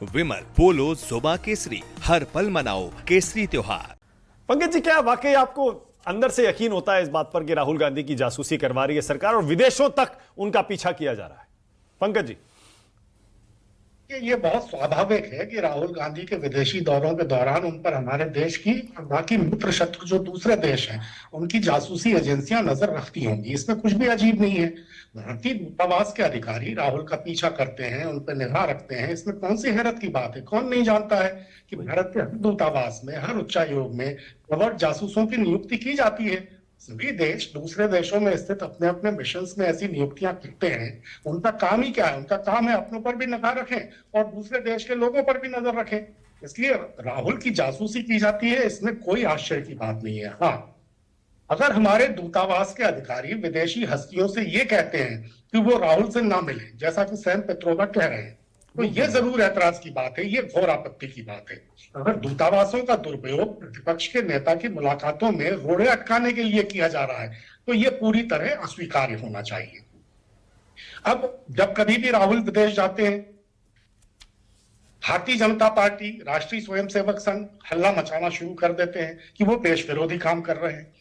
विमल पोलो जोबा केसरी, हर पल मनाओ केसरी त्योहार। पंकज जी, क्या वाकई आपको अंदर से यकीन होता है इस बात पर कि राहुल गांधी की जासूसी करवा रही है सरकार और विदेशों तक उनका पीछा किया जा रहा है? पंकज जी, ये बहुत स्वाभाविक है कि राहुल गांधी के विदेशी दौरों के दौरान उन पर हमारे देश की और बाकी मित्र शत्रु जो दूसरे देश हैं उनकी जासूसी एजेंसियां नजर रखती होंगी। इसमें कुछ भी अजीब नहीं है। भारतीय दूतावास के अधिकारी राहुल का पीछा करते हैं, उन पर निगाह रखते हैं, इसमें कौन सी हैरत की बात है? कौन नहीं जानता है कि भारत के हर दूतावास में, हर उच्चायोग में कवर्ट जासूसों की नियुक्ति की जाती है। सभी देश दूसरे देशों में स्थित अपने अपने मिशंस में ऐसी नियुक्तियां करते हैं। उनका काम ही क्या है? उनका काम है अपनों पर भी निगाह रखें और दूसरे देश के लोगों पर भी नजर रखें। इसलिए राहुल की जासूसी की जाती है, इसमें कोई आश्चर्य की बात नहीं है। हाँ, अगर हमारे दूतावास के अधिकारी विदेशी हस्तियों से ये कहते हैं कि वो राहुल से ना मिले, जैसा कि सैम पेत्रोवा कह रहे हैं, तो ये जरूर ऐतराज की बात है, ये घोर आपत्ति की बात है। अगर दूतावासों का दुरुपयोग प्रतिपक्ष के नेता की मुलाकातों में रोड़े अटकाने के लिए किया जा रहा है तो ये पूरी तरह अस्वीकार्य होना चाहिए। अब जब कभी भी राहुल विदेश जाते हैं, भारतीय जनता पार्टी, राष्ट्रीय स्वयंसेवक संघ हल्ला मचाना शुरू कर देते हैं कि वो देश विरोधी काम कर रहे हैं।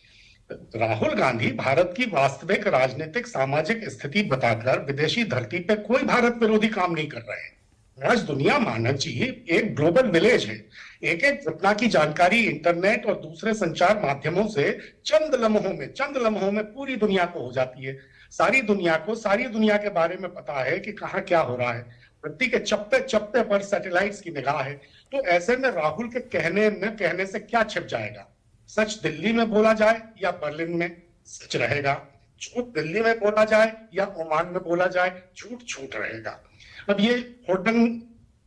राहुल गांधी भारत की वास्तविक राजनीतिक सामाजिक स्थिति बताकर विदेशी धरती पे कोई भारत विरोधी काम नहीं कर रहे हैं। आज दुनिया मानव जी एक ग्लोबल विलेज है। एक एक घटना की जानकारी इंटरनेट और दूसरे संचार माध्यमों से चंद लम्हों में पूरी दुनिया को हो जाती है। सारी दुनिया के बारे में पता है कि कहाँ क्या हो रहा है। धरती के चप्पे चप्पे पर सैटेलाइट्स की निगाह है। तो ऐसे में राहुल के कहने से क्या छिप जाएगा? सच दिल्ली में बोला जाए या बर्लिन में सच रहेगा। झूठ दिल्ली में बोला जाए या ओमान में बोला जाए, झूठ झूठ रहेगा। अब ये होर्डन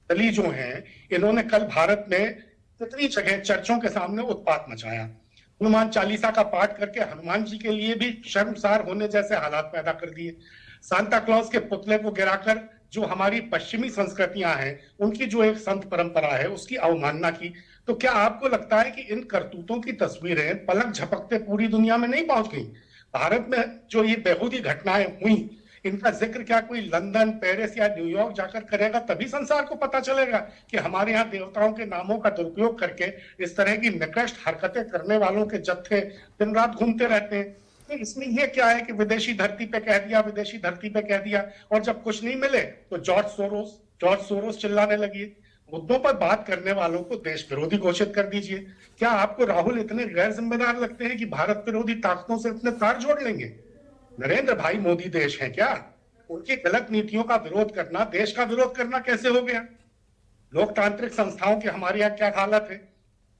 अली जो हैं, इन्होंने कल भारत में कितनी जगह चर्चों के सामने उत्पात मचाया। हनुमान चालीसा का पाठ करके हनुमान जी के लिए भी शर्मसार होने जैसे हालात पैदा कर दिए। सांता क्लॉज के पुतले को गिराकर जो हमारी पश्चिमी संस्कृतियां हैं, उनकी जो एक संत परंपरा है, उसकी अवमानना की। तो क्या आपको लगता है कि इन करतूतों की तस्वीरें पलक झपकते पूरी दुनिया में नहीं पहुंच गई? भारत में जो ये बेहूदी घटनाएं हुई, इनका जिक्र क्या कोई लंदन, पेरिस या न्यूयॉर्क जाकर करेगा? तभी संसार को पता चलेगा कि हमारे यहाँ देवताओं के नामों का दुरुपयोग करके इस तरह की निकृष्ट हरकतें करने वालों के जत्थे दिन रात घूमते रहते हैं। तो इसमें यह क्या है कि विदेशी धरती पे कह दिया और जब कुछ नहीं मिले तो जॉर्ज सोरोस चिल्लाने लगी। मुद्दों पर बात करने वालों को देश विरोधी घोषित कर दीजिए। क्या आपको राहुल इतने गैर जिम्मेदार लगते हैं कि भारत विरोधी ताकतों से इतने तार जोड़ लेंगे? नरेंद्र भाई मोदी देश है क्या? उनकी गलत नीतियों का विरोध करना देश का विरोध करना कैसे हो गया? लोकतांत्रिक संस्थाओं की हमारे यहाँ क्या हालत है?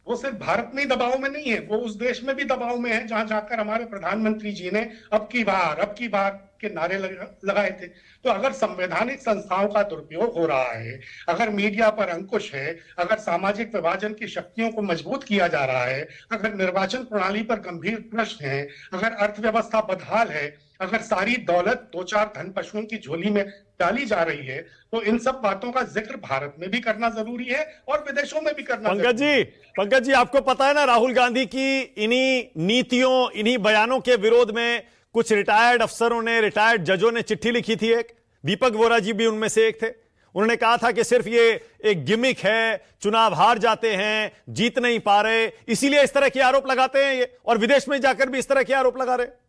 वो सिर्फ भारत में ही दबाव में नहीं है, वो उस देश में भी दबाव में है जहां जाकर हमारे प्रधानमंत्री जी ने अब की बार के नारे लगाए थे। तो अगर संवैधानिक संस्थाओं का दुरुपयोग हो रहा है, अगर मीडिया पर अंकुश है, अगर सामाजिक विभाजन की शक्तियों को मजबूत किया जा रहा है, अगर निर्वाचन प्रणाली पर गंभीर प्रश्न है, अगर अर्थव्यवस्था बदहाल है, अगर सारी दौलत दो चार धन पशुओं की झोली में डाली जा रही है, तो इन सब बातों का जिक्र भारत में भी करना जरूरी है और विदेशों में भी करना। पंकज जी, आपको पता है ना, राहुल गांधी की इन्हीं नीतियों, इन्हीं बयानों के विरोध में कुछ रिटायर्ड अफसरों ने, रिटायर्ड जजों ने चिट्ठी लिखी थी। एक दीपक वोरा जी भी उनमें से एक थे। उन्होंने कहा था कि सिर्फ ये एक गिमिक है, चुनाव हार जाते हैं, जीत नहीं पा रहे, इसीलिए इस तरह के आरोप लगाते हैं ये, और विदेश में जाकर भी इस तरह के आरोप लगा रहे।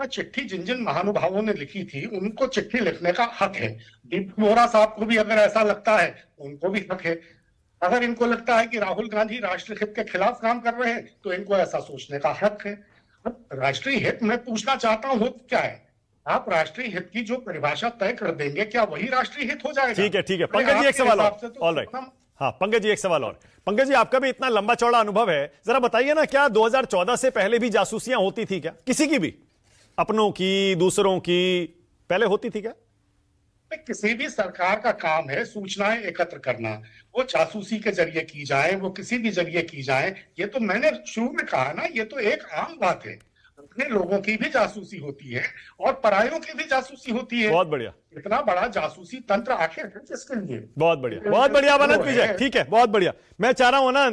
चिट्ठी जिन जिन महानुभावों ने लिखी थी उनको चिट्ठी लिखने का हक है। दीपक वोरा साहब को भी अगर ऐसा लगता है उनको भी हक है। अगर इनको लगता है कि राहुल गांधी राष्ट्रीय हित के खिलाफ काम कर रहे हैं तो इनको ऐसा सोचने का हक है। अब राष्ट्रीय हित मैं पूछना चाहता हूं क्या है? आप राष्ट्रीय हित की जो परिभाषा तय कर देंगे, क्या वही राष्ट्रीय हित हो जाएगा? ठीक है पंकज जी, एक सवाल और। ऑलराइट, हाँ पंकज जी, एक सवाल और। पंकज जी, आपका भी इतना लंबा चौड़ा अनुभव है, जरा बताइए ना, क्या 2014 से पहले भी जासूसियां होती थी क्या? किसी की भी, अपनों की, दूसरों की, पहले होती थी क्या? किसी भी सरकार का काम है सूचनाएं एकत्र करना। वो जासूसी के जरिए की जाए, वो किसी भी जरिए की जाए, ये तो मैंने शुरू में कहा ना, ये तो एक आम बात है। अपने लोगों की भी जासूसी होती है और परायों की भी जासूसी होती है। बहुत बढ़िया। इतना बड़ा जासूसी तंत्र आखिर है किसके लिए? बहुत बढ़िया, बहुत बढ़िया आनंद विजय, ठीक है, बहुत बढ़िया। मैं चाह रहा हूं ना